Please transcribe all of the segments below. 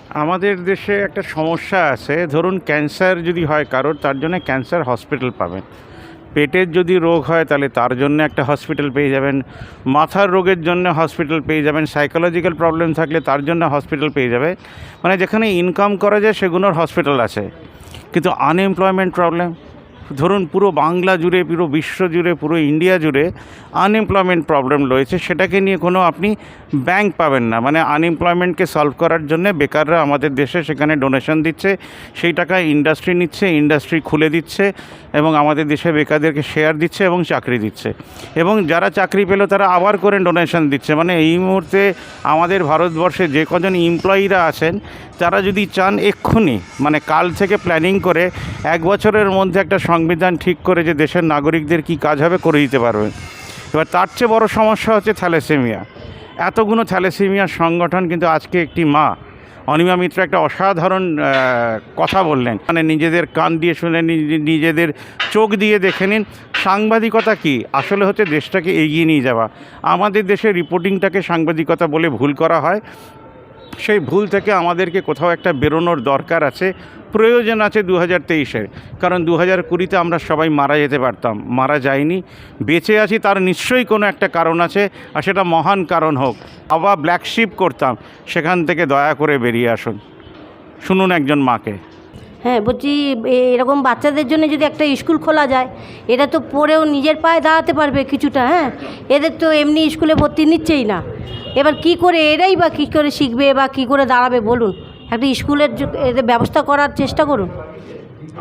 আমাদের দেশে একটা সমস্যা আছে, ধরুন ক্যান্সার যদি হয় কারোর, তার জন্য ক্যান্সার হসপিটাল পাবেন। পেটের যদি রোগ হয় তাহলে তার জন্য একটা হসপিটাল পেয়ে যাবেন, মাথার রোগের জন্য হসপিটাল পেয়ে যাবেন, সাইকোলজিক্যাল প্রবলেম থাকলে তার জন্য হসপিটাল পেয়ে যাবে। মানে যেখানে ইনকাম করা যায় সেগুলোর হসপিটাল আছে। কিন্তু আনএমপ্লয়মেন্ট প্রবলেম, ধরুন পুরো বাংলা জুড়ে, পুরো বিশ্ব জুড়ে, পুরো ইন্ডিয়া জুড়ে আনএমপ্লয়মেন্ট প্রবলেম রয়েছে, সেটাকে নিয়ে কোনো আপনি ব্যাংক পাবেন না। মানে আনএমপ্লয়মেন্টকে সলভ করার জন্য বেকাররা আমাদের দেশে সেখানে ডোনেশন দিচ্ছে, সেই টাকায় ইন্ডাস্ট্রি নিচ্ছে, ইন্ডাস্ট্রি খুলে দিচ্ছে এবং আমাদের দেশে বেকারদেরকে শেয়ার দিচ্ছে এবং চাকরি দিচ্ছে, এবং যারা চাকরি পেল তারা আবার করে ডোনেশন দিচ্ছে। মানে এই মুহূর্তে আমাদের ভারতবর্ষে যে কজন এমপ্লয়িরা আছেন তারা যদি চান এক্ষুনি, মানে কাল থেকে প্ল্যানিং করে 1 বছরের মধ্যে একটা সংবিধান ঠিক করে যে দেশের নাগরিকদের কি কাজ হবে করে দিতে পারবেন। এবার তার চেয়ে বড় সমস্যা হচ্ছে থ্যালাসেমিয়া। এতগুলো থ্যালাসেমিয়ার সংগঠন, কিন্তু আজকে একটি মা অনিমা মিত্র একটা অসাধারণ কথা বললেন। মানে নিজেদের কান দিয়ে শুনে, নিজেদের চোখ দিয়ে দেখে নিন। সাংবাদিকতা কি আসলে হচ্ছে দেশটাকে এগিয়ে নিয়ে যাওয়া। আমাদের দেশের রিপোর্টিংটাকে সাংবাদিকতা বলে ভুল করা হয়। সেই ভুল থেকে আমাদেরকে কোথাও একটা বেরোনোর দরকার আছে, প্রয়োজন আছে 2023-এর। কারণ 2020-তে আমরা সবাই মারা যেতে পারতাম, মারা যাইনি, বেঁচে আছি, তার নিশ্চয়ই কোনো একটা কারণ আছে, আর সেটা মহান কারণ হোক। আবার ব্ল্যাক শিপ করতাম, সেখান থেকে দয়া করে বেরিয়ে আসুন। শুনুন একজন মাকে। হ্যাঁ, বলছি এরকম বাচ্চাদের জন্য যদি একটা স্কুল খোলা যায়, এরা তো পড়েও নিজের পায়ে দাঁড়াতে পারবে কিছুটা। হ্যাঁ, এদের তো এমনি স্কুলে ভর্তি নিচ্ছেই না। এবার কি করে এরাই বা কী করে শিখবে বা কী করে দাঁড়াবে বলুন? একটা স্কুলের এদের ব্যবস্থা করার চেষ্টা করুন।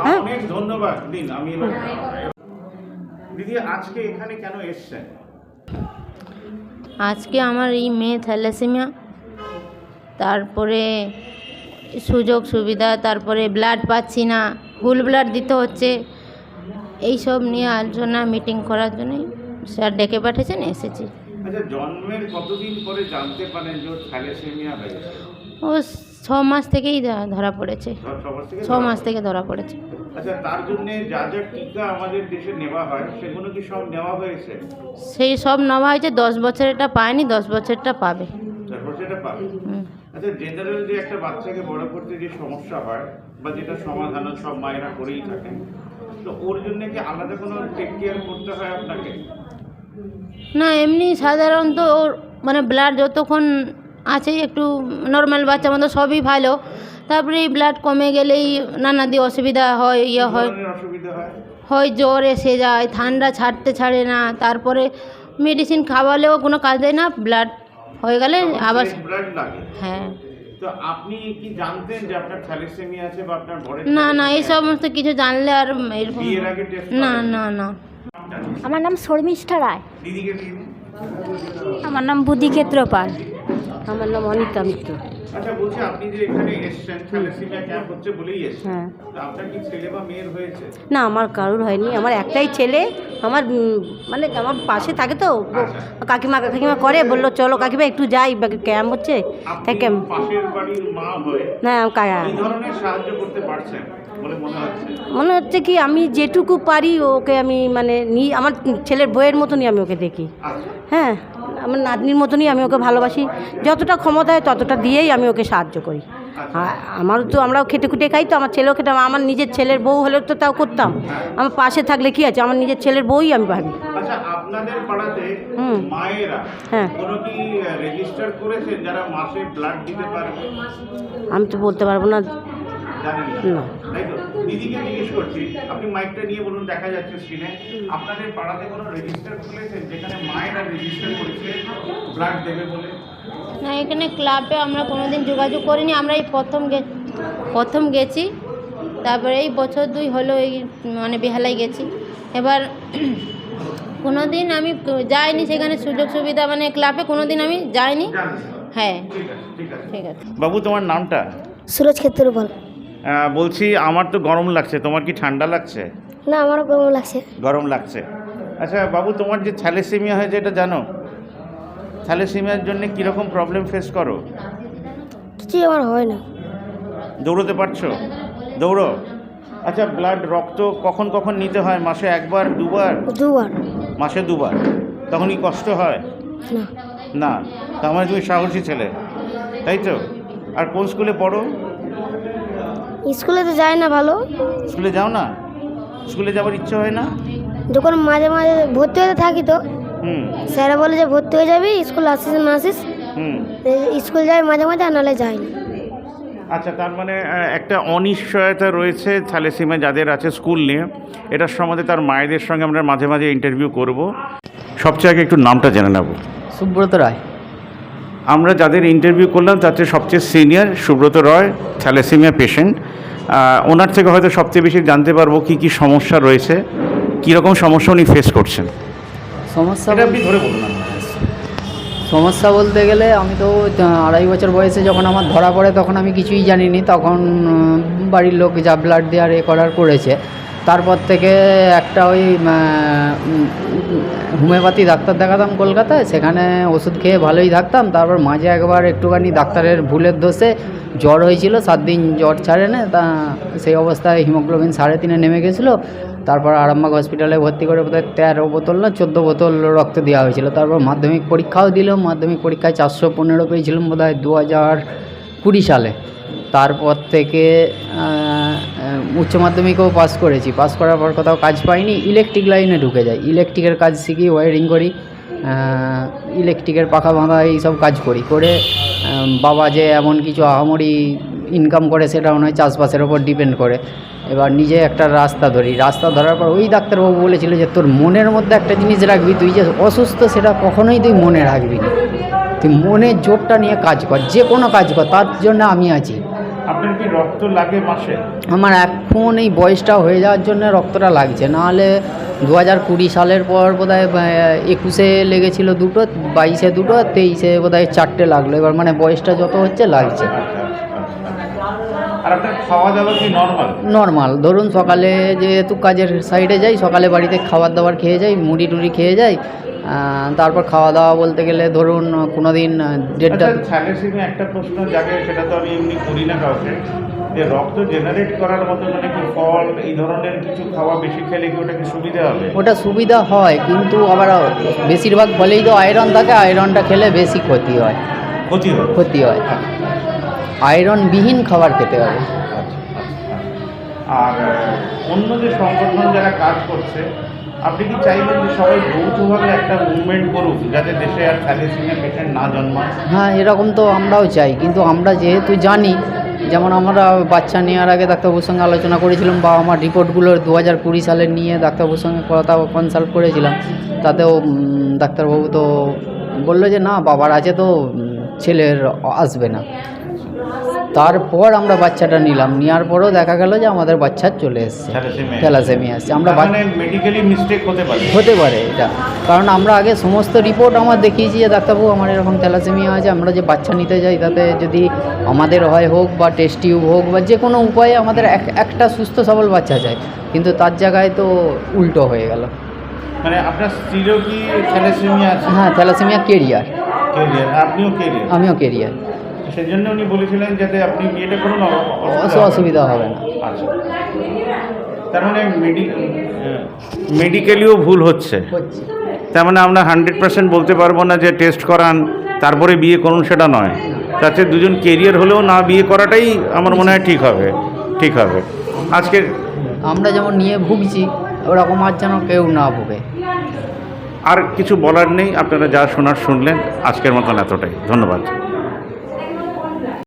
হ্যাঁ, অনেক ধন্যবাদ দিন। আমি দিদি আজকে এখানে কেন এসেছেন? আজকে আমার এই মেয়ে থ্যালাসেমিয়া, তারপরে সুযোগ সুবিধা, তারপরে ব্লাড পাচ্ছি না, হুল ব্লাড দিতে হচ্ছে, এই সব নিয়ে আলোচনা মিটিং করার জন্যই স্যার ডেকে পাঠিয়েছেন, এসেছি। আচ্ছা, জন্মের কতদিন পরে জানতে পারেন যে থ্যালাসেমিয়া হয়েছে? ও 6 মাস থেকেই ধরা পড়েছে। 6 মাস থেকে ধরা পড়েছে। আচ্ছা, তার জন্য যা যা টিকা আমাদের দেশে নেওয়া হয় সেগুলো কি সব নেওয়া হয়েছে? সেই সব নেওয়া হয়েছে। 10 বছরেরটা পায়নি, 10 বছরটা পাবে। তারপর সেটা পাবে। আচ্ছা, জেনারেল যে একটা বাচ্চাকে বড় করতে যে সমস্যা হয় বা যেটা সমাধান সব মায়েরা করেই থাকেন, তো ওর জন্য কি আলাদা কোনো টেক কেয়ার করতে হয় আপনাকে? না, এমনি সাধারণত ওর মানে ব্লাড যতক্ষণ আছে একটু নর্মাল বাচ্চা মতো সবই ভালো, তারপরে এই ব্লাড কমে গেলেই নানাদি অসুবিধা হয়, অসুবিধা হয় জ্বর এসে যায়, ঠান্ডা ছাড়ে না, তারপরে মেডিসিন খাওয়ালেও কোনো কাজ দেয় না, ব্লাড হয়ে গেলে আবার ব্লাড লাগে। হ্যাঁ। তো আপনি কি জানতেন যে আপনার থ্যালাসেমিয়া আছে বা আপনার বড়? না, এই সমস্ত কিছু জানলে আর এরকম বিয়ের আগে টেস্ট? না। আমার নাম শর্মিষ্ঠা রায়। দিদিকে দিন। আমার নাম বুদ্ধিক্ষেত্র পাল। আমার নাম অনিতা মিত্র। আচ্ছা, বলছি আপনি যে এখানে এসেছেন থ্যালাসেমিয়া ক্যাম্প হচ্ছে বলেই এসেছেন। হ্যাঁ। তো আপনার কি ছেলে বা মেয়ের হয়েছে? না, আমার কারোর হয়নি। আমার একটাই ছেলে। আমার মানে আমার পাশে থাকে তো, কাকিমা করে, বললো চলো কাকিমা একটু যাই, ক্যাম্প হচ্ছে। আপনি পাশের বাড়ির মা হয়ে না, এই ধরনের সাহায্য করতে পারছেন বলে মনে হচ্ছে কি আমি যেটুকু পারি ওকে আমি মানে আমার ছেলের বইয়ের মতনই আমি ওকে দেখি। হ্যাঁ, আমার নাতনির মতনই আমি ওকে ভালোবাসি। যতটা ক্ষমতা হয় ততটা দিয়েই আমি ওকে সাহায্য করি। আমারও তো, আমরাও খেটে খুটে খাই, তো আমার ছেলেও খেতে, আমার নিজের ছেলের বউ হলেও তো তাও করতাম। আমার পাশে থাকলে কি আছে, আমার নিজের ছেলের বউই আমি ভাবি। আচ্ছা, আপনাদের পাড়াতে মায়েরা কোনো কি রেজিস্টার করেছে যারা মাসে ব্লাড দিতে পারবে? আমি তো বলতে পারবো না। জানেন না। তাই তো, দিদিকে জিজ্ঞেস করছি, আপনি মাইকটা নিয়ে বলুন, দেখা যাচ্ছে স্ক্রিনে। আপনাদের পাড়াতে কোনো রেজিস্টার খুলেছেন যেখানে মায়েরা রেজিস্টার করেছে ব্লাড দেবে বলে? না, এখানে ক্লাবে আমরা কোনোদিন যোগাযোগ করিনি। আমরা এই প্রথম গেছি, তারপরে এই বছর 2 হলো এই মানে বেহালায় গেছি। এবার কোনোদিন আমি যাইনি সেখানে, সুযোগ সুবিধা মানে ক্লাবে কোনোদিন আমি যাইনি। হ্যাঁ, ঠিক আছে। বাবু, তোমার নামটা? সুরজ ক্ষেত্রপাল। বলছি আমার তো গরম লাগছে, তোমার কি ঠান্ডা লাগছে? না, আমারও গরম লাগছে। গরম লাগছে। আচ্ছা বাবু, তোমার যে থ্যালাসেমিয়া হয়েছে এটা জানো? থ্যালাসেমিয়ার জন্য কীরকম প্রবলেম ফেস করো? কিছুই আমার হয় না। দৌড়োতে পারছো? দৌড়ো। আচ্ছা, ব্লাড রক্ত কখন কখন নিতে হয়? মাসে 1 বার 2 বার? 2 বার। মাসে 2 বার। তখন কি কষ্ট হয়? না। না। তার মানে তুমি সাহসী ছেলে, তাই তো? আর কোন স্কুলে পড়ো? স্কুলে তো যায় না ভালো, স্কুলে যাও না? স্কুলে যাওয়ার ইচ্ছে হয় না? যখন মাঝে মাঝে ভর্তি হতে থাকি তো হুম স্যারা বলে যে ভর্তি হয়ে যাবি, স্কুল আসিস না আসিস, হুম। স্কুল যাই মাঝে মাঝে, আর নাহলে যাই না। আচ্ছা, তার মানে একটা অনিশ্চয়তা রয়েছে থ্যালাসেমিয়া যাদের আছে স্কুল নিয়ে। এটার সম্বন্ধে তার মায়েদের সঙ্গে আমরা মাঝে মাঝে ইন্টারভিউ করব। সবচেয়ে আগে একটু নামটা জেনে নেব। সুব্রত রায়। আমরা যাদের ইন্টারভিউ করলাম তাতে সবচেয়ে সিনিয়র সুব্রত রয়, থ্যালাসেমিয়া পেশেন্ট। ওনার থেকে হয়তো সবচেয়ে বেশি জানতে পারবো কী কী সমস্যা রয়েছে, কীরকম সমস্যা উনি ফেস করছেন। সমস্যা এটা আপনি ধরে বলুন। সমস্যা বলতে গেলে আমি তো 2.5 বছর বয়সে যখন আমার ধরা পড়ে তখন আমি কিছুই জানিনি, তখন বাড়ির লোক যা ব্লাড দেওয়ার করার করেছে। তারপর থেকে একটা ওই হোমিওপ্যাথি ডাক্তার দেখাতাম কলকাতায়, সেখানে ওষুধ খেয়ে ভালোই থাকতাম। তারপর মাঝে একবার একটুখানি ডাক্তারের ভুলের দোষে জ্বর হয়েছিল, 7 দিন জ্বর ছাড়ে না, তা সেই অবস্থায় হিমোগ্লোবিন 3.5 নেমে গেছিলো। তারপর আরামবাগ হসপিটালে ভর্তি করে বোধহয় 13 বোতল না 14 বোতল রক্ত দেওয়া হয়েছিল। তারপর মাধ্যমিক পরীক্ষাও দিলাম, মাধ্যমিক পরীক্ষায় 415 পেয়েছিলাম বোধহয় 2020 সালে। তারপর থেকে উচ্চ মাধ্যমিকও পাস করেছি। পাস করার পর কোথাও কাজ পাইনি, ইলেকট্রিক লাইনে ঢুকে যাই। ইলেকট্রিকের কাজ শিখি, ওয়ারিং করি, ইলেকট্রিকের পাখা বাঁধা এইসব কাজ করি। করে বাবা যে এমন কিছু আহামরি ইনকাম করে সেটা মনে হয় চাষবাসের ওপর ডিপেন্ড করে। এবার নিজে একটা রাস্তা ধরি, রাস্তা ধরার পর ওই ডাক্তারবাবু বলেছিল যে তোর মনের মধ্যে একটা জিনিস রাখবি, তুই যে অসুস্থ সেটা কখনোই তুই মনে রাখবি না, তুই মনের জোরটা নিয়ে কাজ কর, যে কোনো কাজ কর, তার জন্য আমি আছি। আপনার কি রক্ত লাগে মাসে? আমার এখন এই বয়সটা হয়ে যাওয়ার জন্য রক্তটা লাগছে, নাহলে 2020 সালের পর বোধহয় 21-এ লেগেছিল 2টো, 22-এ 2টো, 23-এ বোধহয় 4টে লাগলো। এবার মানে বয়সটা যত হচ্ছে লাগছে। আর আপনার খাওয়া দাওয়া কি নর্মাল? নর্মাল, ধরুন সকালে যেহেতু কাজের সাইডে যাই, সকালে বাড়িতে খাবার দাবার খেয়ে যাই, মুড়ি টুড়ি খেয়ে যাই। তারপর খাওয়া দাওয়া বলতে গেলে ধরুন কোনো দিন 1:30। থ্যালাসেমিয়া একটা প্রশ্ন জাগে, সেটা তো আমি এমনি করি না কাউকে, যে রক্ত জেনারেট করার মতো মানে কি ফল এই ধরনের কিছু খাওয়া বেশি খেলে কি ওটা কি সুবিধা হবে? ওটা সুবিধা হয়, কিন্তু আবার বেশিরভাগ ফলেই তো আয়রন থাকে, আয়রনটা খেলে বেশি ক্ষতি হয়। ক্ষতি হয়, আয়রনবিহীন খাবার খেতে হবে। আর অন্য যে সংগঠন যারা কাজ করছে, আপনি কি চাইবেন যে সবাই যৌথভাবে একটা মুভমেন্ট করুক যাতে দেশে আর থ্যালাসেমিয়া পেশেন্ট না জন্মায়? হ্যাঁ, এরকম তো আমরাও চাই, কিন্তু আমরা যেহেতু জানি, যেমন আমরা বাচ্চা নেওয়ার আগে ডাক্তারবাবুর সঙ্গে আলোচনা করেছিলাম, বা আমার রিপোর্টগুলো 2020 সালে নিয়ে ডাক্তারবাবুর সঙ্গে কথা কনসাল্ট করেছিলাম, তাতেও ডাক্তারবাবু তো বললো যে না, বাবার আছে তো ছেলের আসবে না। তারপর আমরা বাচ্চাটা নিলাম, নেওয়ার পরও দেখা গেল যে আমাদের বাচ্চা চলে এসছে, থ্যালাসেমিয়া আসছে। আমরা মেডিকেলি মিস্টেক হতে পারে এটা, কারণ আমরা আগে সমস্ত রিপোর্ট আমার দেখিয়েছি যে ডাক্তারবাবু আমার এরকম থ্যালাসেমিয়া আছে। আমরা যে বাচ্চা নিতে যাই তাতে যদি আমাদের হয় হোক বা টেস্ট টিউব হোক বা যে কোনো উপায়ে আমাদের একটা সুস্থ সবল বাচ্চা চাই, কিন্তু তার জায়গায় তো উল্টো হয়ে গেল। মানে আপনার স্ত্রীরও কি থ্যালাসেমিয়া আছে? হ্যাঁ, থ্যালাসেমিয়া কেরিয়ার। আপনিও কেরিয়ার? আমিও কেরিয়ার। সেই জন্য উনি বলেছিলেন যাতে আপনি বিয়েটা করুন, অসুবিধা হবে না। আচ্ছা, তার মানে মেডিকেলিও ভুল হচ্ছে। তার মানে আমরা 100% বলতে পারবো না যে টেস্ট করান তারপরে বিয়ে করুন, সেটা নয়। তাতে দুজন কেরিয়ার হলেও না বিয়ে করাটাই আমার মনে হয় ঠিক হবে। আজকে আমরা যেমন নিয়ে ভুগছি, ওরকম আর যেন কেউ না ভোগে। আর কিছু বলার নেই, আপনারা যা শোনার শুনলেন। আজকের মতন এতটাই, ধন্যবাদ।